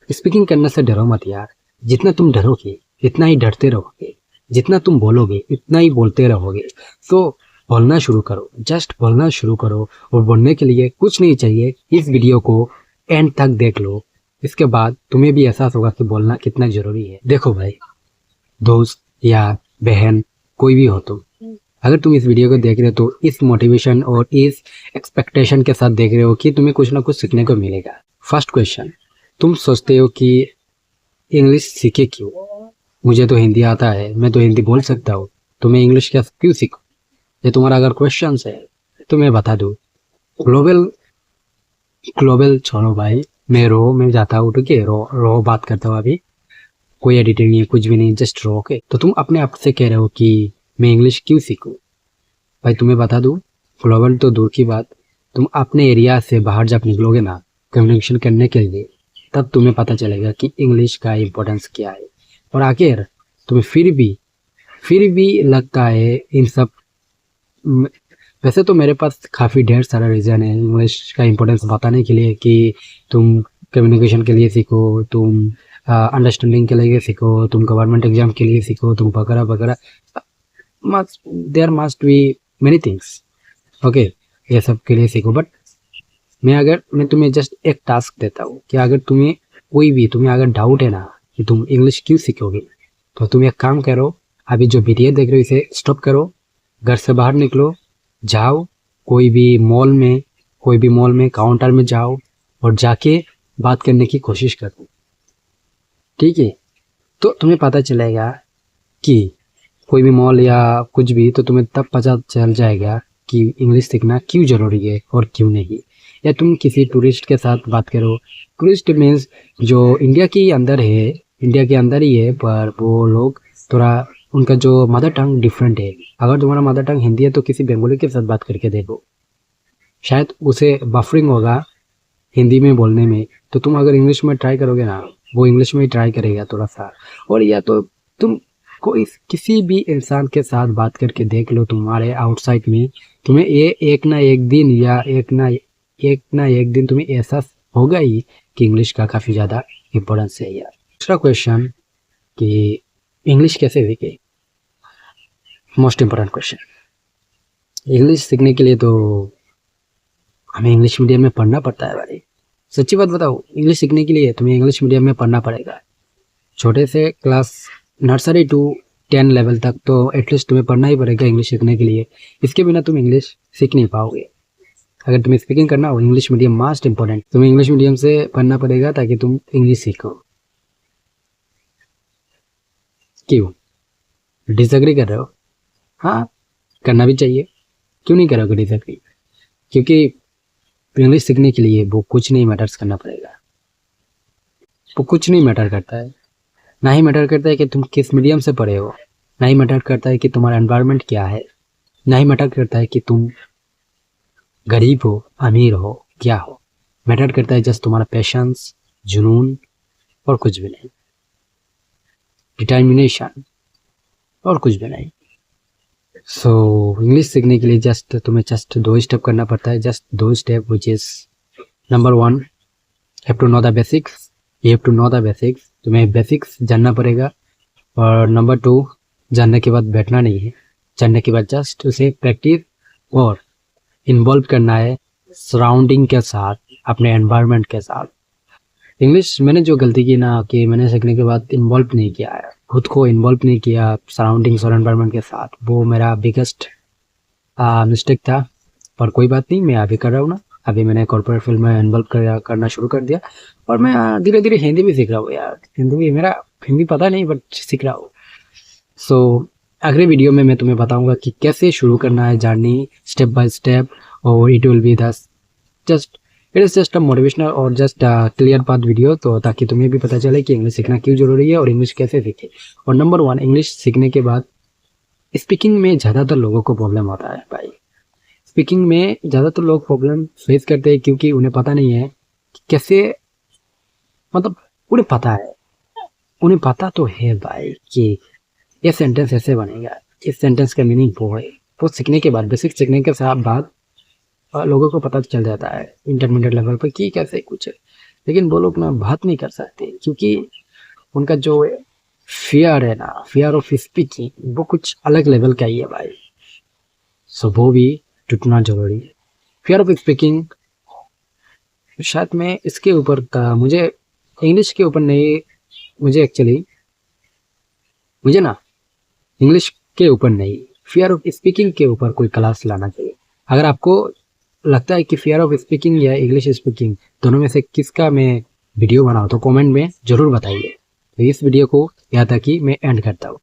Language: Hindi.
स्पीकिंग करने से डरो मत यार। जितना तुम डरोगे इतना ही डरते रहोगे, जितना तुम बोलोगे इतना ही बोलते रहोगे। तो बोलना शुरू करो, जस्ट बोलना शुरू करो। और बोलने के लिए कुछ नहीं चाहिए, इस वीडियो को एंड तक देख लो, इसके बाद तुम्हें भी एहसास होगा कि बोलना कितना जरूरी है। देखो भाई, दोस्त या बहन कोई भी हो तुम, अगर तुम इस वीडियो को देख रहे हो तो इस मोटिवेशन और इस एक्सपेक्टेशन के साथ देख रहे हो कि तुम्हें कुछ ना कुछ सीखने को मिलेगा। फर्स्ट क्वेश्चन, तुम सोचते हो कि इंग्लिश सीखे क्यों? मुझे तो हिंदी आता है, मैं तो हिंदी बोल सकता हूँ, तो मैं इंग्लिश क्या क्यों सीखूं? ये तुम्हारा अगर क्वेश्चन है तो मैं बता दूँ, ग्लोबल ग्लोबल छोड़ो भाई, मैं रो में जाता हूँ, ठीक है? रो बात करता हूँ अभी, कोई एडिटिंग नहीं है, कुछ भी नहीं, जस्ट रो। ओके, तो तुम अपने आप से कह रहे हो कि मैं इंग्लिश क्यों सीखूं? भाई तुम्हें बता दूं, ग्लोबल तो दूर की बात, तुम अपने एरिया से बाहर जब निकलोगे ना कम्युनिकेशन करने के लिए, तब तुम्हें पता चलेगा कि इंग्लिश का इम्पोर्टेंस क्या है। और आखिर तुम्हें फिर भी लगता है इन सब वैसे तो मेरे पास काफ़ी ढेर सारा रीज़न है इंग्लिश का इम्पोर्टेंस बताने के लिए कि तुम कम्युनिकेशन के लिए सीखो, तुम अंडरस्टैंडिंग के लिए सीखो, तुम गवर्नमेंट एग्जाम के लिए सीखो, तुम वगैरह वगैरह। There must be many things. Okay, ये सब के लिए सीखो। बट मैं तुम्हें जस्ट एक टास्क देता हूँ कि अगर तुम्हें अगर डाउट है ना कि तुम इंग्लिश क्यों सीखोगे, तो तुम एक काम करो, अभी जो वीडियो देख रहे हो इसे स्टॉप करो, घर से बाहर निकलो, जाओ कोई भी मॉल में काउंटर में जाओ और जाके बात करने की कोशिश करो, ठीक है? तो तुम्हें पता चलेगा कि कोई भी मॉल या कुछ भी, तो तुम्हें तब पता चल जाएगा कि इंग्लिश सीखना क्यों ज़रूरी है और क्यों नहीं। या तुम किसी टूरिस्ट के साथ बात करो, टूरिस्ट मीन्स जो इंडिया के अंदर है, इंडिया के अंदर ही है, पर वो लोग थोड़ा उनका जो मदर टंग डिफरेंट है। अगर तुम्हारा मदर टंग हिंदी है तो किसी बंगाली के साथ बात करके देखो, शायद उसे बफरिंग होगा हिंदी में बोलने में, तो तुम अगर इंग्लिश में ट्राई करोगे ना, वो इंग्लिश में ही ट्राई करेगा थोड़ा सा। और या तो तुम कोई किसी भी इंसान के साथ बात करके देख लो, तुम्हारे आउटसाइड में तुम्हें ये एक ना एक दिन या एक ना एक दिन तुम्हें एहसास होगा ही कि इंग्लिश का काफ़ी ज़्यादा इम्पोर्टेंस है यार। दूसरा क्वेश्चन कि इंग्लिश कैसे सीखे, मोस्ट इम्पोर्टेंट क्वेश्चन। इंग्लिश सीखने के लिए तो हमें इंग्लिश मीडियम में पढ़ना पड़ता है भाई। सच्ची बात बताओ, इंग्लिश सीखने के लिए तुम्हें इंग्लिश मीडियम में पढ़ना पड़ेगा। छोटे से क्लास नर्सरी टू 10 लेवल तक तो एटलीस्ट तुम्हें पढ़ना ही पड़ेगा इंग्लिश सीखने के लिए। इसके बिना तुम इंग्लिश सीख नहीं पाओगे। अगर तुम्हें स्पीकिंग करना हो, इंग्लिश मीडियम मस्ट इम्पोर्टेंट, तुम्हें इंग्लिश मीडियम से पढ़ना पड़ेगा ताकि तुम इंग्लिश सीखो। क्यों डिसएग्री कर रहे हो? हाँ, करना भी चाहिए, क्यों नहीं करोगे डिसएग्री? क्योंकि इंग्लिश सीखने के लिए वो कुछ नहीं मैटर्स करना पड़ेगा, वो कुछ नहीं मैटर करता है। ना ही मैटर करता है कि तुम किस मीडियम से पढ़े हो, ना ही मैटर करता है कि तुम्हारा एनवायरनमेंट क्या है, ना ही मैटर करता है कि तुम गरीब हो अमीर हो क्या हो। मैटर करता है जस्ट तुम्हारा पेशेंस, जुनून, और कुछ भी नहीं, डिटर्मिनेशन, और कुछ भी नहीं। सो इंग्लिश सीखने के लिए तुम्हें जस्ट 2 स्टेप करना पड़ता है, just 2 step, which is number 1, have to know the basics. You have to know the basics, तुम्हें बेसिक्स जानना पड़ेगा। और नंबर 2, जानने के बाद बैठना नहीं है, जानने के बाद जस्ट उसे प्रैक्टिस और इन्वॉल्व करना है सराउंडिंग के साथ, अपने एनवायरनमेंट के साथ। इंग्लिश मैंने जो गलती की ना कि मैंने सीखने के बाद इन्वॉल्व नहीं किया है, खुद को इन्वॉल्व नहीं किया सराउंडिंग्स और एनवायरनमेंट के साथ, वो मेरा बिगेस्ट मिस्टेक था। पर कोई बात नहीं, मैं अभी कर रहा हूँ ना, अभी मैंने कॉर्पोरेट फील्ड में इन्वॉल्व करना शुरू कर दिया और मैं धीरे धीरे हिंदी भी सीख रहा हूँ यार। हिंदी पता नहीं बट सीख रहा हूँ। सो अगले वीडियो में मैं तुम्हें बताऊंगा कि कैसे शुरू करना है जर्नी स्टेप बाय स्टेप, और it will be it is just a motivational और जस्ट क्लियर पाथ वीडियो, तो ताकि तुम्हें भी पता चले कि इंग्लिश सीखना क्यों जरूरी है और इंग्लिश कैसे सीखे। और नंबर 1, इंग्लिश सीखने के बाद स्पीकिंग में ज़्यादातर लोगों को प्रॉब्लम आता है भाई। स्पीकिंग में ज़्यादातर लोग प्रॉब्लम फेस करते हैं क्योंकि उन्हें पता नहीं है कि कैसे, मतलब उन्हें पता तो है भाई कि ये सेंटेंस ऐसे बनेगा, इस सेंटेंस का मीनिंग वो है। वो सीखने के बाद, बेसिक सीखने के साथ बाद लोगों को पता चल जाता है इंटरमीडिएट लेवल पर कि कैसे कुछ है। लेकिन वो लोग ना बात नहीं कर सकते क्योंकि उनका जो फियर है ना, फियर ऑफ स्पीकिंग, वो कुछ अलग लेवल का ही है भाई। सो वो भी टूटना जरूरी है। फियर ऑफ स्पीकिंग शायद मैं इसके ऊपर का, मुझे इंग्लिश के ऊपर नहीं, मुझे एक्चुअली मुझे ना इंग्लिश के ऊपर नहीं, फियर ऑफ स्पीकिंग के ऊपर कोई क्लास लाना चाहिए। अगर आपको लगता है कि फियर ऑफ स्पीकिंग या इंग्लिश स्पीकिंग दोनों में से किसका मैं वीडियो बनाऊँ तो कमेंट में ज़रूर बताइए। तो इस वीडियो को यहाँ तक ही मैं एंड करता हूँ।